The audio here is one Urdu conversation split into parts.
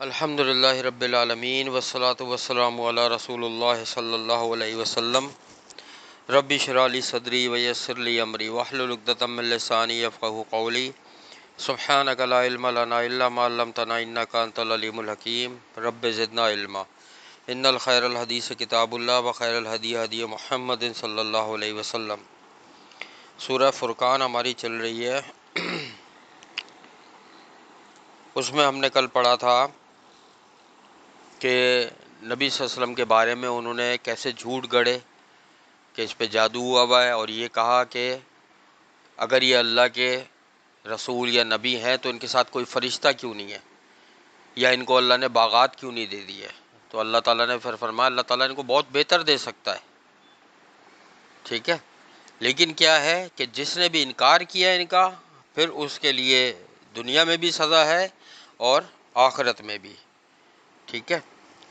الحمد للہ رب العالمین والصلاة والسلام علی رسول اللہ صلی اللہ علیہ وسلم۔ رب اشرح لی صدری ویسر لی امری واحلل عقدۃ من لسانی یفقہوا قولی۔ سبحانک لا علم لنا الا ما علمتنا انک انت العلیم الحکیم۔ رب زدنا علما۔ ان الخیر الحدیث کتاب اللہ وخیر الہدی ہدی محمد صلی اللہ علیہ وسلم۔ سورہ فرقان ہماری چل رہی ہے، اس میں ہم نے کل پڑھا تھا کہ نبی صلی اللہ علیہ وسلم کے بارے میں انہوں نے کیسے جھوٹ گڑے کہ اس پہ جادو ہوا ہے، اور یہ کہا کہ اگر یہ اللہ کے رسول یا نبی ہیں تو ان کے ساتھ کوئی فرشتہ کیوں نہیں ہے، یا ان کو اللہ نے باغات کیوں نہیں دے دی ہے۔ تو اللہ تعالیٰ نے پھر فرمایا اللہ تعالیٰ ان کو بہت بہتر دے سکتا ہے، ٹھیک ہے، لیکن کیا ہے کہ جس نے بھی انکار کیا ان کا، پھر اس کے لیے دنیا میں بھی سزا ہے اور آخرت میں بھی، ٹھیک ہے،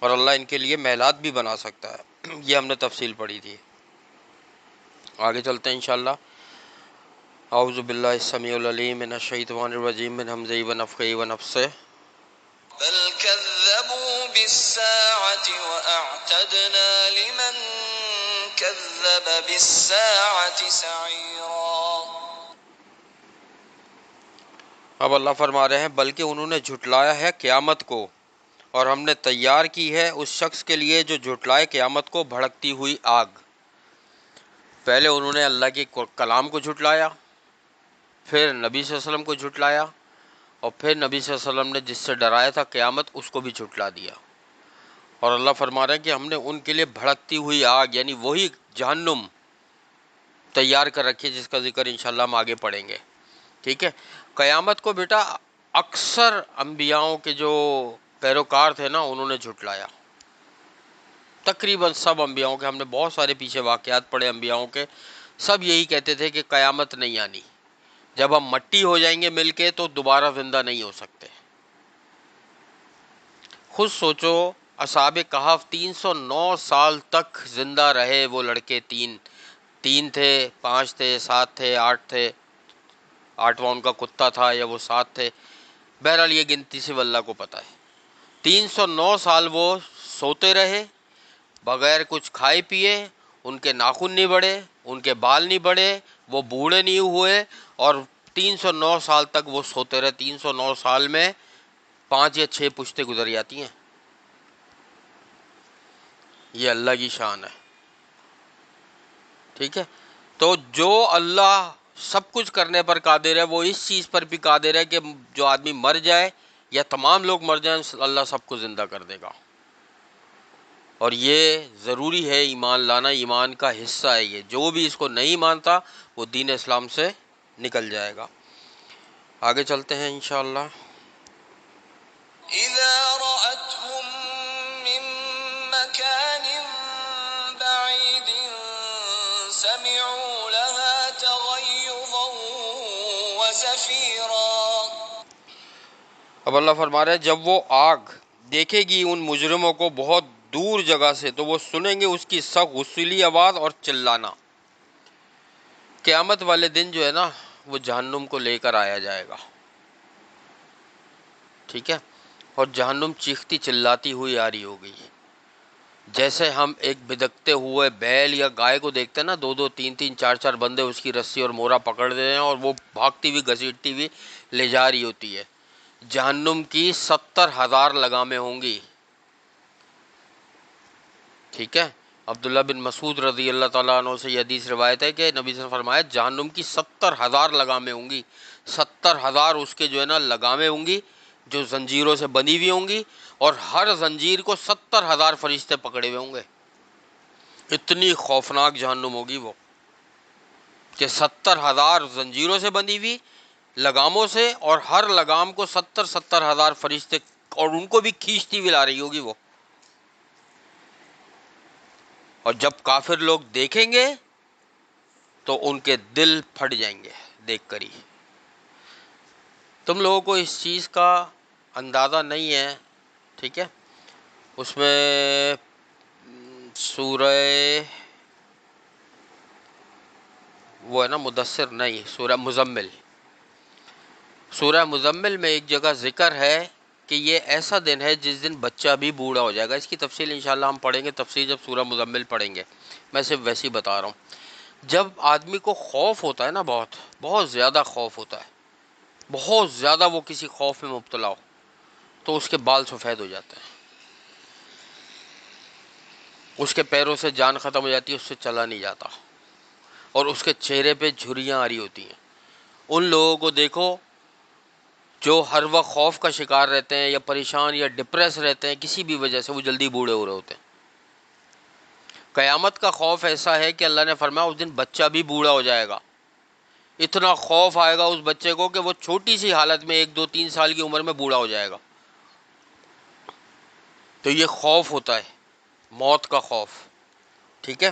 اور اللہ ان کے لیے محلات بھی بنا سکتا ہے۔ یہ ہم نے تفصیل پڑھی تھی، آگے چلتے ہیں انشاءاللہ۔ اعوذ باللہ السمیع العلیم من الشیطان الرجیم من ہمزہ ونفخہ ونفثہ۔ بل كذبوا بالساعة وأعتدنا لمن كذب بالساعة سعيرا۔ اب اللہ فرما رہے ہیں بلکہ انہوں نے جھٹلایا ہے قیامت کو، اور ہم نے تیار کی ہے اس شخص کے لیے جو جھٹلائے قیامت کو بھڑکتی ہوئی آگ۔ پہلے انہوں نے اللہ کے کلام کو جھٹلایا، پھر نبی صلی اللہ علیہ وسلم کو جھٹلایا، اور پھر نبی صلی اللہ علیہ وسلم نے جس سے ڈرایا تھا قیامت، اس کو بھی جھٹلا دیا۔ اور اللہ فرما رہے ہیں کہ ہم نے ان کے لیے بھڑکتی ہوئی آگ، یعنی وہی جہنم تیار کر رکھی ہے جس کا ذکر انشاءاللہ ہم آگے پڑھیں گے، ٹھیک ہے۔ قیامت کو بیٹا اکثر انبیاؤں کے جو پیروکار تھے نا، انہوں نے جھٹلایا، تقریباً سب انبیاؤں کے۔ ہم نے بہت سارے پیچھے واقعات پڑھے انبیاؤں کے، سب یہی کہتے تھے کہ قیامت نہیں آنی، جب ہم مٹی ہو جائیں گے مل کے تو دوبارہ زندہ نہیں ہو سکتے۔ خود سوچو، اصحاب کہف 309 سال تک زندہ رہے، وہ لڑکے تین تھے، 5 تھے، 7 تھے، 8 تھے، 8واں ان کا کتا تھا، یا وہ 7 تھے، بہرحال یہ گنتی صرف اللہ کو پتہ ہے۔ 309 سال وہ سوتے رہے بغیر کچھ کھائے پیے، ان کے ناخن نہیں بڑھے، ان کے بال نہیں بڑھے، وہ بوڑھے نہیں ہوئے، اور 309 سال تک وہ سوتے رہے۔ 309 سال میں 5 یا 6 پشتیں گزر جاتی ہیں، یہ اللہ کی شان ہے، ٹھیک ہے۔ تو جو اللہ سب کچھ کرنے پر قادر ہے، وہ اس چیز پر بھی قادر ہے کہ جو آدمی مر جائے یا تمام لوگ مر جائیں، اللہ سب کو زندہ کر دے گا، اور یہ ضروری ہے ایمان لانا، ایمان کا حصہ ہے یہ۔ جو بھی اس کو نہیں مانتا وہ دین اسلام سے نکل جائے گا۔ آگے چلتے ہیں انشاءاللہ۔ إذا رأتهم من مكان بعيد سمعوا لها تغيظا وزفيرا۔ اب اللہ فرما رہے ہیں جب وہ آگ دیکھے گی ان مجرموں کو بہت دور جگہ سے، تو وہ سنیں گے اس کی سخت غصیلی آواز اور چلانا۔ قیامت والے دن جو ہے نا، وہ جہنم کو لے کر آیا جائے گا، ٹھیک ہے، اور جہنم چیختی چلاتی ہوئی آ رہی ہوگی، جیسے ہم ایک بدکتے ہوئے بیل یا گائے کو دیکھتے ہیں نا، 2 3 4 4 بندے اس کی رسی اور مورا پکڑ دے ہیں اور وہ بھاگتی ہوئی گھسیٹتی ہوئی لے جا رہی ہوتی ہے۔ جہنم کی 70,000 لگامیں ہوں گی، ٹھیک ہے۔ عبداللہ بن مسعود رضی اللہ تعالیٰ عنہ سے یہ حدیث روایت ہے کہ نبی صلی اللہ علیہ وسلم نے فرمایا جہنم کی 70,000 لگامیں ہوں گی، 70,000 اس کے جو ہے نا لگامیں ہوں گی جو زنجیروں سے بندھی ہوئی ہوں گی، اور ہر زنجیر کو 70,000 فرشتے پکڑے ہوئے ہوں گے۔ اتنی خوفناک جہنم ہوگی وہ کہ 70,000 زنجیروں سے بندھی ہوئی لگاموں سے، اور ہر لگام کو 70,000 فرشتے، اور ان کو بھی کھینچتی ہوئی لا رہی ہوگی وہ۔ اور جب کافر لوگ دیکھیں گے تو ان کے دل پھٹ جائیں گے دیکھ کر ہی۔ تم لوگوں کو اس چیز کا اندازہ نہیں ہے، ٹھیک ہے۔ اس میں سورہ وہ ہے نا مدثر نہیں، سورہ مزمل، سورہ مزمل میں ایک جگہ ذکر ہے کہ یہ ایسا دن ہے جس دن بچہ بھی بوڑھا ہو جائے گا. اس کی تفصیل انشاءاللہ ہم پڑھیں گے، تفصیل جب سورہ مزمل پڑھیں گے. میں صرف ویسے ہی بتا رہا ہوں. جب آدمی کو خوف ہوتا ہے نا، بہت بہت زیادہ خوف ہوتا ہے، بہت زیادہ وہ کسی خوف میں مبتلا ہو، تو اس کے بال سفید ہو جاتے ہیں، اس کے پیروں سے جان ختم ہو جاتی ہے، اس سے چلا نہیں جاتا، اور اس کے چہرے پہ جھریاں آ رہی ہوتی ہیں. ان لوگوں کو دیکھو جو ہر وقت خوف کا شکار رہتے ہیں یا پریشان یا ڈپریس رہتے ہیں کسی بھی وجہ سے، وہ جلدی بوڑھے ہو رہے ہوتے ہیں. قیامت کا خوف ایسا ہے کہ اللہ نے فرمایا اس دن بچہ بھی بوڑھا ہو جائے گا. اتنا خوف آئے گا اس بچے کو کہ وہ چھوٹی سی حالت میں 1 2 3 سال کی عمر میں بوڑھا ہو جائے گا. تو یہ خوف ہوتا ہے، موت کا خوف. ٹھیک ہے،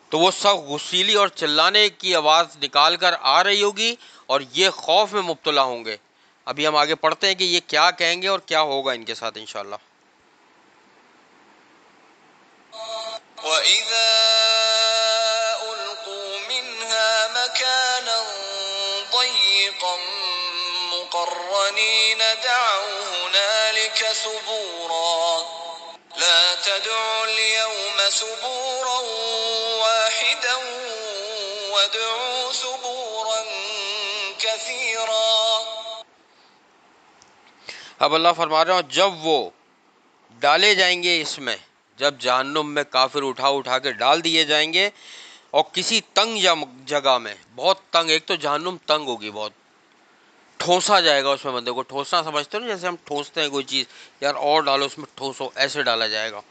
تو وہ سب غسیلی اور چلانے کی آواز نکال کر آ رہی ہوگی اور یہ خوف میں مبتلا ہوں گے. ابھی ہم آگے پڑھتے ہیں کہ یہ کیا کہیں گے اور کیا ہوگا ان کے ساتھ انشاءاللہ. وَإِذَا أُلْقُوا مِنْهَا مَكَانًا ضَيِّقًا مُقَرَّنِينَ دَعَوْا هُنَالِكَ ثُبُورًا لَا تَدْعُوا الْيَوْمَ ثُبُورًا وَاحِدًا وَادْعُوا ثُبُورًا كَثِيرًا. اب اللہ فرما رہے ہیں جب وہ ڈالے جائیں گے اس میں، جب جہنم میں کافر اٹھا اٹھا کے ڈال دیے جائیں گے، اور کسی تنگ جگہ میں، بہت تنگ، ایک تو جہنم تنگ ہوگی، بہت ٹھوسا جائے گا اس میں بندے کو. ٹھوسنا سمجھتے ہو نا، جیسے ہم ٹھوستے ہیں کوئی چیز، یار اور ڈالو اس میں، ٹھوسو، ایسے ڈالا جائے گا.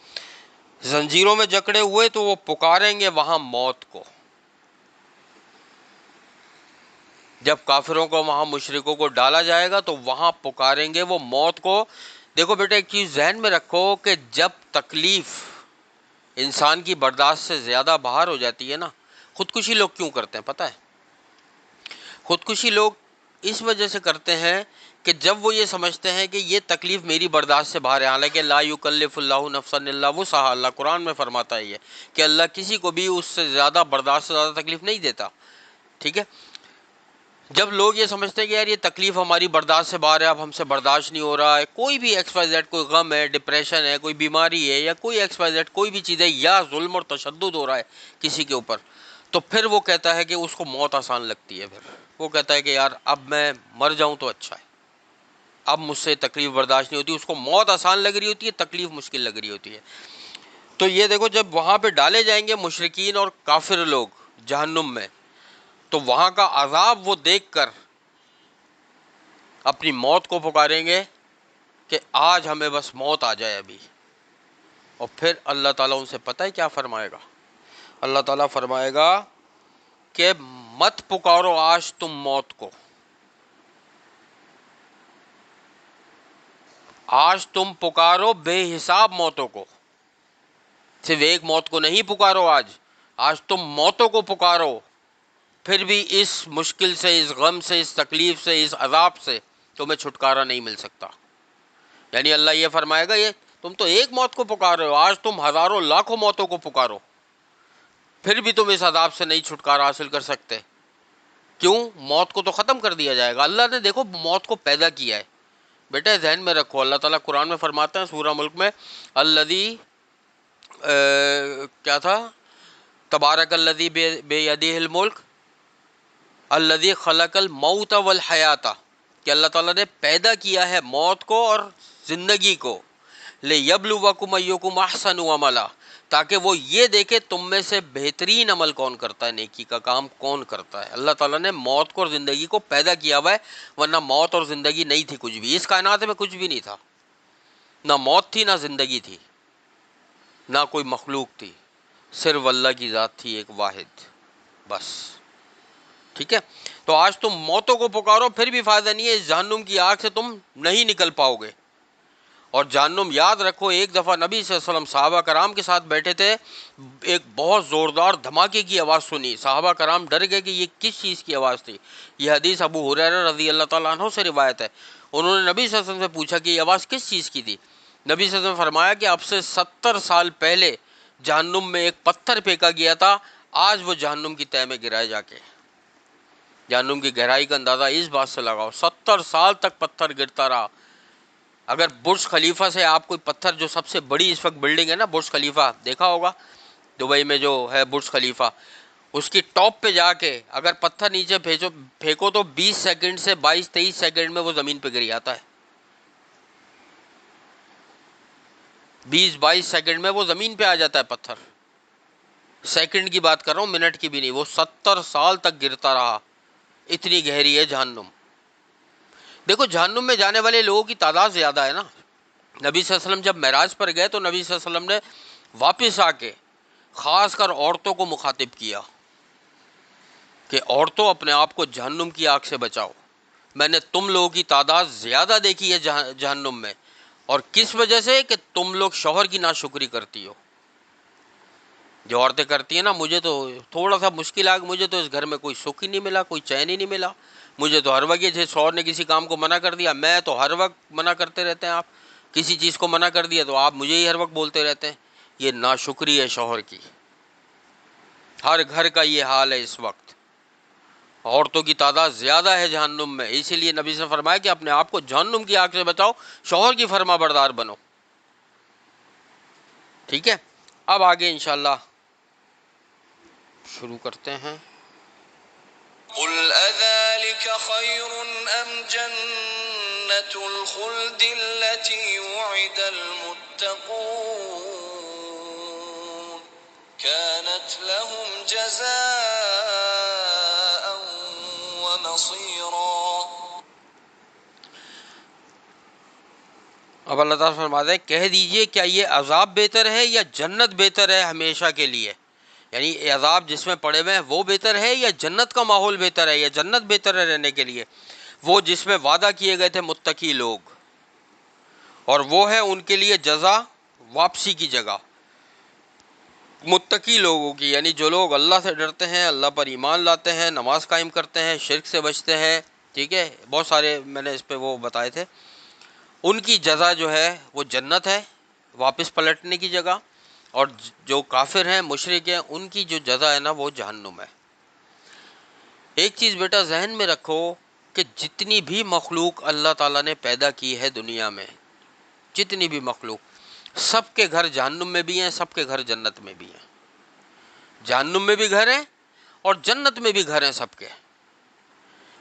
زنجیروں میں جکڑے ہوئے تو وہ پکاریں گے وہاں موت کو. جب کافروں کو، وہاں مشرکوں کو ڈالا جائے گا تو وہاں پکاریں گے وہ موت کو. دیکھو بیٹا ایک چیز ذہن میں رکھو کہ جب تکلیف انسان کی برداشت سے زیادہ باہر ہو جاتی ہے نا، خودکشی لوگ کیوں کرتے ہیں پتہ ہے؟ خودکشی لوگ اس وجہ سے کرتے ہیں کہ جب وہ یہ سمجھتے ہیں کہ یہ تکلیف میری برداشت سے باہر ہے. حالانکہ لا یکلف اللہ نفسا الا وسعها، اللہ قرآن میں فرماتا ہے یہ کہ اللہ کسی کو بھی اس سے زیادہ برداشت سے زیادہ تکلیف نہیں دیتا. ٹھیک ہے، جب لوگ یہ سمجھتے ہیں کہ یار یہ تکلیف ہماری برداشت سے باہر ہے، اب ہم سے برداشت نہیں ہو رہا ہے، کوئی بھی ایکس وائی زیڈ، کوئی غم ہے، ڈپریشن ہے، کوئی بیماری ہے، یا کوئی ایکس وائی زیڈ کوئی بھی چیز ہے، یا ظلم اور تشدد ہو رہا ہے کسی کے اوپر، تو پھر وہ کہتا ہے کہ اس کو موت آسان لگتی ہے. پھر وہ کہتا ہے کہ یار اب میں مر جاؤں تو اچھا ہے، اب مجھ سے تکلیف برداشت نہیں ہوتی. اس کو موت آسان لگ رہی ہوتی ہے، تکلیف مشکل لگ رہی ہوتی ہے. تو یہ دیکھو جب وہاں پہ ڈالے جائیں گے مشرکین اور کافر لوگ جہنم میں، تو وہاں کا عذاب وہ دیکھ کر اپنی موت کو پکاریں گے کہ آج ہمیں بس موت آ جائے ابھی. اور پھر اللہ تعالیٰ ان سے پتہ ہے کیا فرمائے گا؟ اللہ تعالیٰ فرمائے گا کہ مت پکارو آج تم موت کو، آج تم پکارو بے حساب موتوں کو. صرف ایک موت کو نہیں پکارو، آج تم موتوں کو پکارو. پھر بھی اس مشکل سے، اس غم سے، اس تکلیف سے، اس عذاب سے تمہیں چھٹکارا نہیں مل سکتا. یعنی اللہ یہ فرمائے گا یہ تم تو ایک موت کو پکار رہے ہو، آج تم ہزاروں لاکھوں موتوں کو پکارو، پھر بھی تم اس عذاب سے نہیں چھٹکارا حاصل کر سکتے. کیوں؟ موت کو تو ختم کر دیا جائے گا. اللہ نے دیکھو موت کو پیدا کیا ہے. بیٹا ذہن میں رکھو، اللہ تعالیٰ قرآن میں فرماتا ہے سورہ ملک میں، الذی کیا تھا، تبارک الذی بیدہ الملک الذی خلق الموت والحیات، کہ اللہ تعالیٰ نے پیدا کیا ہے موت کو اور زندگی کو، لیبلوکم ایکم احسن عملا، تاکہ وہ یہ دیکھے تم میں سے بہترین عمل کون کرتا ہے، نیکی کا کام کون کرتا ہے. اللہ تعالیٰ نے موت کو اور زندگی کو پیدا کیا ہوا ہے، ورنہ موت اور زندگی نہیں تھی کچھ بھی، اس کائنات میں کچھ بھی نہیں تھا، نہ موت تھی نہ زندگی تھی، نہ کوئی مخلوق تھی، صرف اللہ کی ذات تھی ایک واحد بس. ٹھیک ہے، تو آج تم موتوں کو پکارو پھر بھی فائدہ نہیں ہے، اس جہنم کی آگ سے تم نہیں نکل پاؤ گے. اور جہنم یاد رکھو، ایک دفعہ نبی صلی اللہ علیہ وسلم صحابہ کرام کے ساتھ بیٹھے تھے، ایک بہت زوردار دھماکے کی آواز سنی، صحابہ کرام ڈر گئے کہ یہ کس چیز کی آواز تھی. یہ حدیث ابو ہریرہ رضی اللہ تعالیٰ عنہ سے روایت ہے. انہوں نے نبی صلی اللہ علیہ وسلم سے پوچھا کہ یہ آواز کس چیز کی تھی. نبی صلی اللہ علیہ وسلم نے فرمایا کہ اب سے 70 سال پہلے جہنم میں ایک پتھر پھینکا گیا تھا، آج وہ جہنم کی تہہ میں گرائے جا کے. جہنم کی گہرائی کا اندازہ اس بات سے لگاؤ، 70 سال تک پتھر گرتا رہا، اگر برج خلیفہ سے آپ کوئی پتھر، جو سب سے بڑی اس وقت بلڈنگ ہے نا برج خلیفہ، دیکھا ہوگا دبئی میں جو ہے برج خلیفہ، اس کی ٹاپ پہ جا کے اگر پتھر نیچے پھینکو تو 20 سیکنڈ سے 22-23 سیکنڈ میں وہ زمین پہ گر جاتا ہے. 20-22 سیکنڈ میں وہ زمین پہ آ جاتا ہے پتھر. سیکنڈ کی بات کر رہا ہوں، منٹ کی بھی نہیں. وہ 70 سال تک گرتا رہا. اتنی گہری ہے جہنم. دیکھو جہنم میں جانے والے لوگوں کی تعداد زیادہ ہے نا. نبی صلی اللہ علیہ وسلم جب معراج پر گئے تو نبی صلی اللہ علیہ وسلم نے واپس آ کے خاص کر عورتوں کو مخاطب کیا کہ عورتوں اپنے آپ کو جہنم کی آگ سے بچاؤ. میں نے تم لوگوں کی تعداد زیادہ دیکھی ہے جہنم میں، اور کس وجہ سے؟ کہ تم لوگ شوہر کی ناشکری کرتی ہو. جو عورتیں کرتی ہیں نا، مجھے تو تھوڑا سا مشکل آ گیا، مجھے تو اس گھر میں کوئی سکھ ہی نہیں ملا، کوئی چین ہی نہیں ملا. مجھے تو ہر وقت یہ شوہر نے کسی کام کو منع کر دیا، میں تو ہر وقت منع کرتے رہتے ہیں. آپ کسی چیز کو منع کر دیا تو آپ مجھے ہی ہر وقت بولتے رہتے ہیں. یہ ناشکری ہے شوہر کی. ہر گھر کا یہ حال ہے اس وقت. عورتوں کی تعداد زیادہ ہے جہنم میں، اسی لیے نبی سے فرمایا کہ اپنے آپ کو جہنم کی آگ سے بچاؤ، شوہر کی فرما بردار بنو. ٹھیک ہے، اب آگے انشاءاللہ شروع کرتے ہیں. قل أذلك خير أم جنة الخلد التي وعد المتقون كانت لهم جزاء ومصيرا. اب اللہ تعالیٰ فرماتے ہیں کہہ دیجئے کیا یہ عذاب بہتر ہے یا جنت بہتر ہے ہمیشہ کے لیے؟ یعنی عذاب جس میں پڑے ہوئے ہیں وہ بہتر ہے یا جنت کا ماحول بہتر ہے، یا جنت بہتر ہے رہنے کے لیے؟ وہ جس میں وعدہ کیے گئے تھے متقی لوگ، اور وہ ہے ان کے لیے جزا، واپسی کی جگہ. متقی لوگوں کی یعنی جو لوگ اللہ سے ڈرتے ہیں، اللہ پر ایمان لاتے ہیں، نماز قائم کرتے ہیں، شرک سے بچتے ہیں. ٹھیک ہے، بہت سارے میں نے اس پہ وہ بتائے تھے. ان کی جزا جو ہے وہ جنت ہے، واپس پلٹنے کی جگہ. اور جو کافر ہیں، مشرک ہیں، ان کی جو جزا ہے نا وہ جہنم ہے. ایک چیز بیٹا ذہن میں رکھو کہ جتنی بھی مخلوق اللہ تعالیٰ نے پیدا کی ہے دنیا میں، جتنی بھی مخلوق، سب کے گھر جہنم میں بھی ہیں، سب کے گھر جنت میں بھی ہیں. جہنم میں بھی گھر ہیں اور جنت میں بھی گھر ہیں سب کے.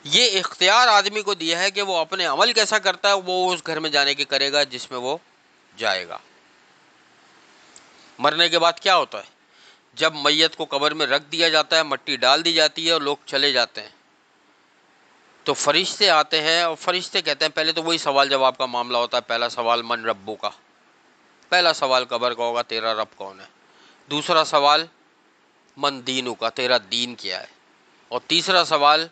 یہ اختیار آدمی کو دیا ہے کہ وہ اپنے عمل کیسا کرتا ہے، وہ اس گھر میں جانے کے کرے گا جس میں وہ جائے گا. مرنے کے بعد کیا ہوتا ہے؟ جب میت کو قبر میں رکھ دیا جاتا ہے، مٹی ڈال دی جاتی ہے اور لوگ چلے جاتے ہیں، تو فرشتے آتے ہیں اور فرشتے کہتے ہیں، پہلے تو وہی سوال جواب کا معاملہ ہوتا ہے. پہلا سوال من ربو کا، پہلا سوال قبر کا ہوگا تیرا رب کون ہے. دوسرا سوال من دینو کا، تیرا دین کیا ہے. اور تیسرا سوال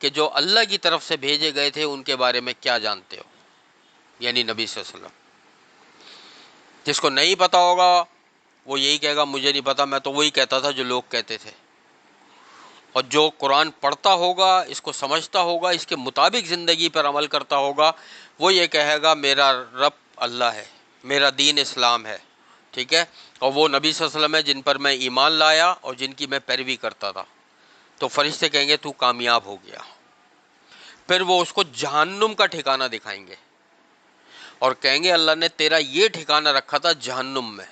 کہ جو اللہ کی طرف سے بھیجے گئے تھے ان کے بارے میں کیا جانتے ہو، یعنی نبی صلی اللہ علیہ وسلم. جس کو نہیں پتا ہوگا وہ یہی کہے گا مجھے نہیں پتا، میں تو وہی کہتا تھا جو لوگ کہتے تھے. اور جو قرآن پڑھتا ہوگا، اس کو سمجھتا ہوگا، اس کے مطابق زندگی پر عمل کرتا ہوگا، وہ یہ کہے گا میرا رب اللہ ہے، میرا دین اسلام ہے. ٹھیک ہے، اور وہ نبی صلی اللہ علیہ وسلم ہے جن پر میں ایمان لایا اور جن کی میں پیروی کرتا تھا. تو فرشتے کہیں گے تو کامیاب ہو گیا. پھر وہ اس کو جہنم کا ٹھکانہ دکھائیں گے اور کہیں گے اللہ نے تیرا یہ ٹھکانہ رکھا تھا جہنم میں،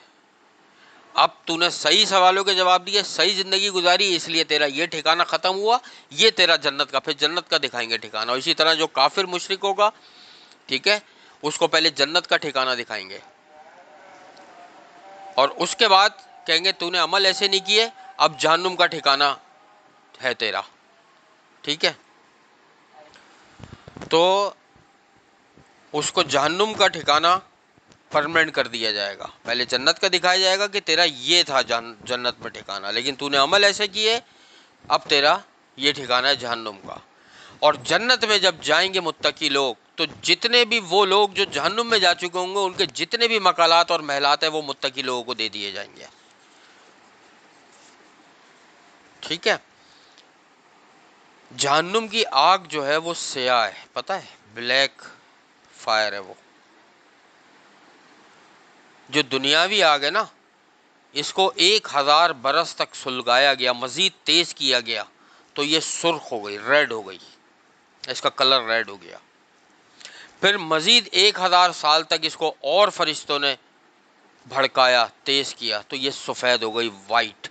اب تو نے صحیح سوالوں کے جواب دیے، صحیح زندگی گزاری، اس لیے تیرا یہ ٹھکانہ ختم ہوا، یہ تیرا جنت کا. پھر جنت کا دکھائیں گے ٹھکانہ. اور اسی طرح جو کافر مشرک ہوگا، ٹھیک ہے، اس کو پہلے جنت کا ٹھکانہ دکھائیں گے اور اس کے بعد کہیں گے تو نے عمل ایسے نہیں کیے، اب جہنم کا ٹھکانہ ہے تیرا. ٹھیک ہے، تو اس کو جہنم کا ٹھکانہ پرمنٹ کر دیا جائے گا. پہلے جنت کا دکھایا جائے گا کہ تیرا یہ تھا جنت میں ٹھکانہ، لیکن تو نے عمل ایسے کیے، اب تیرا یہ ٹھکانہ ہے جہنم کا. اور جنت میں جب جائیں گے متقی لوگ، تو جتنے بھی وہ لوگ جو جہنم میں جا چکے ہوں گے، ان کے جتنے بھی مقالات اور محلات ہیں وہ متقی لوگوں کو دے دیے جائیں گے. ٹھیک ہے، جہنم کی آگ جو ہے وہ سیاہ ہے، پتہ ہے، بلیک فائر ہے وہ. جو دنیاوی آگ ہے نا، اس کو 1000 برس تک سلگایا گیا، مزید تیز کیا گیا تو یہ سرخ ہو گئی، ریڈ ہو گئی، اس کا کلر ریڈ ہو گیا. پھر مزید 1000 سال تک اس کو اور فرشتوں نے بھڑکایا، تیز کیا، تو یہ سفید ہو گئی، وائٹ۔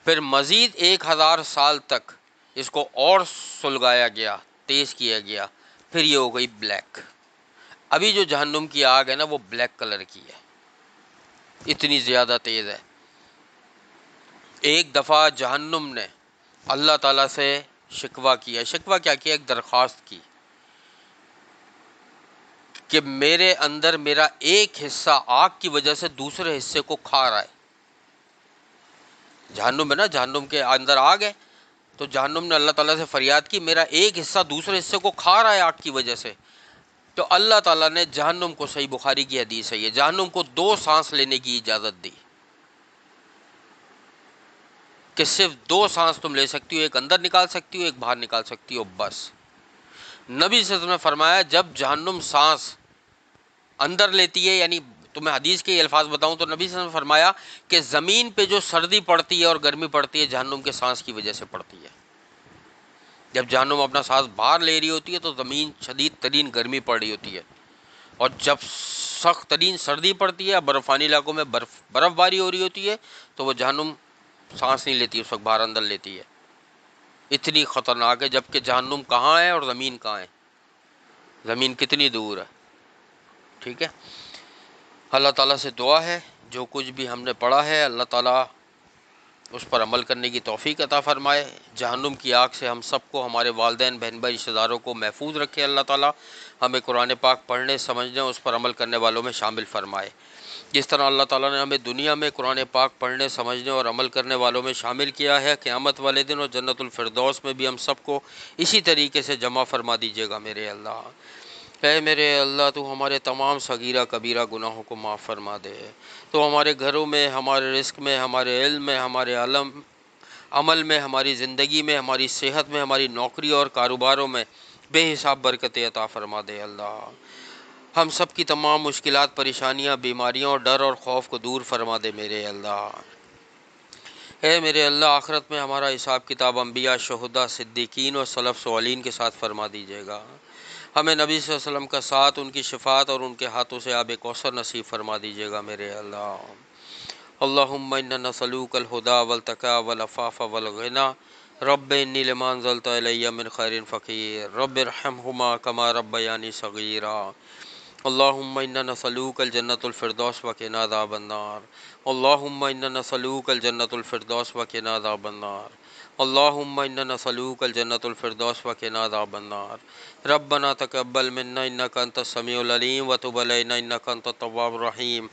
پھر مزید 1000 سال تک اس کو اور سلگایا گیا، تیز کیا گیا، پھر یہ ہو گئی بلیک۔ ابھی جو جہنم کی آگ ہے نا وہ بلیک کلر کی ہے، اتنی زیادہ تیز ہے۔ ایک دفعہ جہنم نے اللہ تعالیٰ سے شکوہ کیا، شکوہ کیا کیا، ایک درخواست کی کہ میرے اندر میرا ایک حصہ آگ کی وجہ سے دوسرے حصے کو کھا رہا ہے۔ جہنم ہے نا، جہنم کے اندر آگ ہے، تو جہنم نے اللہ تعالیٰ سے فریاد کی میرا ایک حصہ دوسرے حصے کو کھا رہا ہے آگ کی وجہ سے۔ تو اللہ تعالیٰ نے جہنم کو، صحیح بخاری کی حدیث ہے یہ، جہنم کو 2 سانس لینے کی اجازت دی کہ صرف 2 سانس تم لے سکتی ہو، ایک اندر نکال سکتی ہو، ایک باہر نکال سکتی ہو، بس۔ نبی صلی اللہ علیہ وسلم نے فرمایا جب جہنم سانس اندر لیتی ہے، یعنی تمہیں حدیث کے الفاظ بتاؤں تو نبی صلی اللہ علیہ وسلم نے فرمایا کہ زمین پہ جو سردی پڑتی ہے اور گرمی پڑتی ہے جہنم کے سانس کی وجہ سے پڑتی ہے۔ جب جہنم اپنا سانس باہر لے رہی ہوتی ہے تو زمین شدید ترین گرمی پڑ رہی ہوتی ہے، اور جب سخت ترین سردی پڑتی ہے، برفانی علاقوں میں برف باری ہو رہی ہوتی ہے، تو وہ جہنم سانس نہیں لیتی، اس وقت باہر اندر لیتی ہے۔ اتنی خطرناک ہے، جبکہ جہنم کہاں ہے اور زمین کہاں ہے، زمین کتنی دور ہے، ٹھیک ہے۔ اللہ تعالیٰ سے دعا ہے جو کچھ بھی ہم نے پڑھا ہے اللہ تعالیٰ اس پر عمل کرنے کی توفیق عطا فرمائے، جہنم کی آگ سے ہم سب کو، ہمارے والدین، بہن بھائی، رشتہ داروں کو محفوظ رکھے اللہ تعالیٰ، ہمیں قرآن پاک پڑھنے، سمجھنے، اس پر عمل کرنے والوں میں شامل فرمائے۔ جس طرح اللہ تعالیٰ نے ہمیں دنیا میں قرآن پاک پڑھنے، سمجھنے اور عمل کرنے والوں میں شامل کیا ہے، قیامت والے دن اور جنت الفردوس میں بھی ہم سب کو اسی طریقے سے جمع فرما دیجیے گا میرے اللہ۔ اے میرے اللہ تو ہمارے تمام صغیرہ کبیرہ گناہوں کو معاف فرما دے، تو ہمارے گھروں میں، ہمارے رزق میں، ہمارے علم میں، ہمارے عمل میں، ہماری زندگی میں، ہماری صحت میں، ہماری نوکری اور کاروباروں میں بے حساب برکتیں عطا فرما دے اللہ۔ ہم سب کی تمام مشکلات، پریشانیاں، بیماریاں اور ڈر اور خوف کو دور فرما دے میرے اللہ۔ اے میرے اللہ آخرت میں ہمارا حساب کتاب انبیاء، شہداء، صدیقین اور سلف صالحین کے ساتھ فرما دیجیے گا۔ ہمیں نبی صلی اللہ علیہ وسلم کا ساتھ، ان کی شفاعت اور ان کے ہاتھوں سے آب کوثر نصیب فرما دیجیے گا میرے اللہ۔ اللہم انا نسألوک الہدی والتقی والعفاف والغنی، رب انی لما انزلت الی من خیر فقیر، رب ارحمہما کما ربیانی صغیرا۔ اللہم انا نسألوک الجنۃ الفردوس وقنا عذاب النار، اللہم انا نسألوک الجنۃ الفردوس وقنا عذاب النار، اللہم انا نسألوک الجنۃ الفردوس وقنا عذاب النار۔ ربنا تقبل منا انک انت السمیع العلیم وتب علینا انک انت التواب الرحیم۔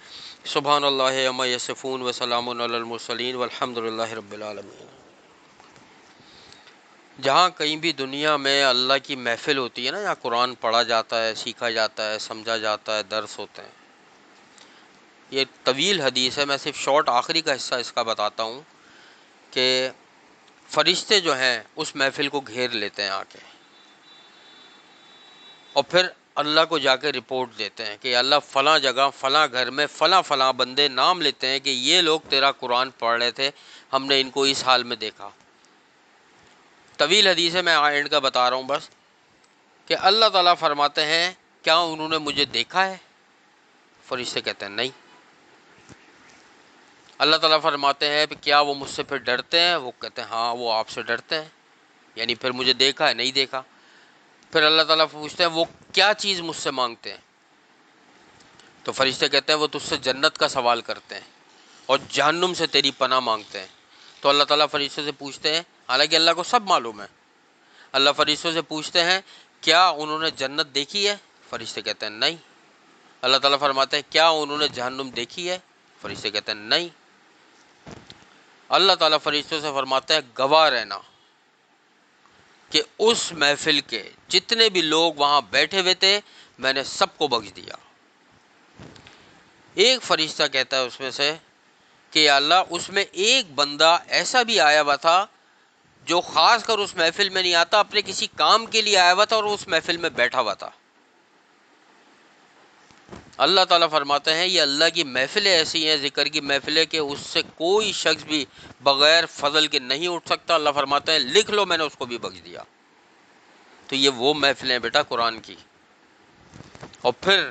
سبحان اللہ عما یصفون وسلام علی المرسلین والحمد للہ رب العالمین۔ جہاں کہیں بھی دنیا میں اللہ کی محفل ہوتی ہے نا، جہاں قرآن پڑھا جاتا ہے، سیکھا جاتا ہے، سمجھا جاتا ہے، درس ہوتے ہیں، یہ ایک طویل حدیث ہے، میں صرف شارٹ آخری کا حصہ اس کا بتاتا ہوں کہ فرشتے جو ہیں اس محفل کو گھیر لیتے ہیں آ کے، اور پھر اللہ کو جا کے رپورٹ دیتے ہیں کہ اللہ فلاں جگہ، فلاں گھر میں فلاں فلاں بندے نام لیتے ہیں کہ یہ لوگ تیرا قرآن پڑھ رہے تھے، ہم نے ان کو اس حال میں دیکھا۔ طویل حدیث ہے، میں اینڈ کا بتا رہا ہوں بس، کہ اللہ تعالیٰ فرماتے ہیں کیا انہوں نے مجھے دیکھا ہے؟ فرشتے کہتے ہیں نہیں۔ اللہ تعالیٰ فرماتے ہیں کیا وہ مجھ سے پھر ڈرتے ہیں؟ وہ کہتے ہیں ہاں وہ آپ سے ڈرتے ہیں، یعنی پھر مجھے دیکھا ہے؟ نہیں دیکھا۔ پھر اللہ تعالیٰ پوچھتے ہیں وہ کیا چیز مجھ سے مانگتے ہیں؟ تو فرشتے کہتے ہیں وہ تجھ سے جنت کا سوال کرتے ہیں اور جہنم سے تیری پناہ مانگتے ہیں۔ تو اللہ تعالیٰ فرشتے سے پوچھتے ہیں، حالانکہ اللہ کو سب معلوم ہے، اللہ فرشتوں سے پوچھتے ہیں کیا انہوں نے جنت دیکھی ہے؟ فرشتے کہتے ہیں نہیں۔ اللہ تعالیٰ فرماتے ہیں کیا انہوں نے جہنم دیکھی ہے؟ فرشتے کہتے ہیں نہیں۔ اللہ تعالیٰ فرشتوں سے فرماتے ہیں گواہ رہنا کہ اس محفل کے جتنے بھی لوگ وہاں بیٹھے ہوئے تھے میں نے سب کو بخش دیا۔ ایک فرشتہ کہتا ہے اس میں سے کہ یا اللہ اس میں ایک بندہ ایسا بھی آیا ہوا تھا جو خاص کر اس محفل میں نہیں آتا، اپنے کسی کام کے لیے آیا ہوا تھا اور اس محفل میں بیٹھا ہوا تھا۔ اللہ تعالیٰ فرماتے ہیں یہ اللہ کی محفلیں ایسی ہیں، ذکر کی محفلیں، کہ اس سے کوئی شخص بھی بغیر فضل کے نہیں اٹھ سکتا۔ اللہ فرماتے ہیں لکھ لو میں نے اس کو بھی بخش دیا۔ تو یہ وہ محفلیں بیٹا قرآن کی، اور پھر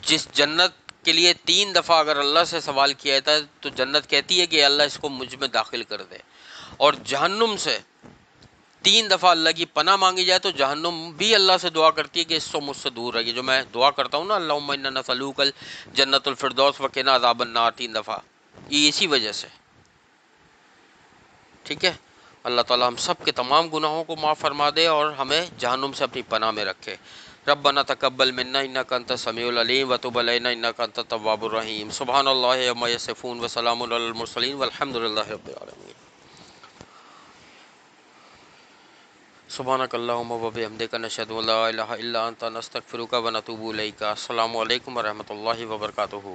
جس جنت کے لیے 3 دفعہ اگر اللہ سے سوال کیا جاتا ہے تو جنت کہتی ہے کہ اللہ اس کو مجھ میں داخل کر دے، اور جہنم سے 3 دفعہ اللہ کی پناہ مانگی جائے تو جہنم بھی اللہ سے دعا کرتی ہے کہ اس سے مجھ سے دور رہیے. جو میں دعا کرتا ہوں نا، اللہم انا نسألوک الجنت الفردوس وقنا عذاب النار 3 دفعہ، یہ اسی وجہ سے. ٹھیک ہے، اللہ تعالیٰ ہم سب کے تمام گناہوں کو معاف فرما دے اور ہمیں جہنم سے اپنی پناہ میں رکھے. ربنا تقبل منا انک انت السمیع العلیم وتب علینا انک انت التواب الرحیم. سبحان اللہ عما یصفون وسلام علی المرسلین والحمد للہ رب العالمین. سبحانک اللہم وبحمدک نشہد ان لا الہ الا انت نستغفرک ونتوب الیک. السلام علیکم ورحمۃ اللہ وبرکاتہ.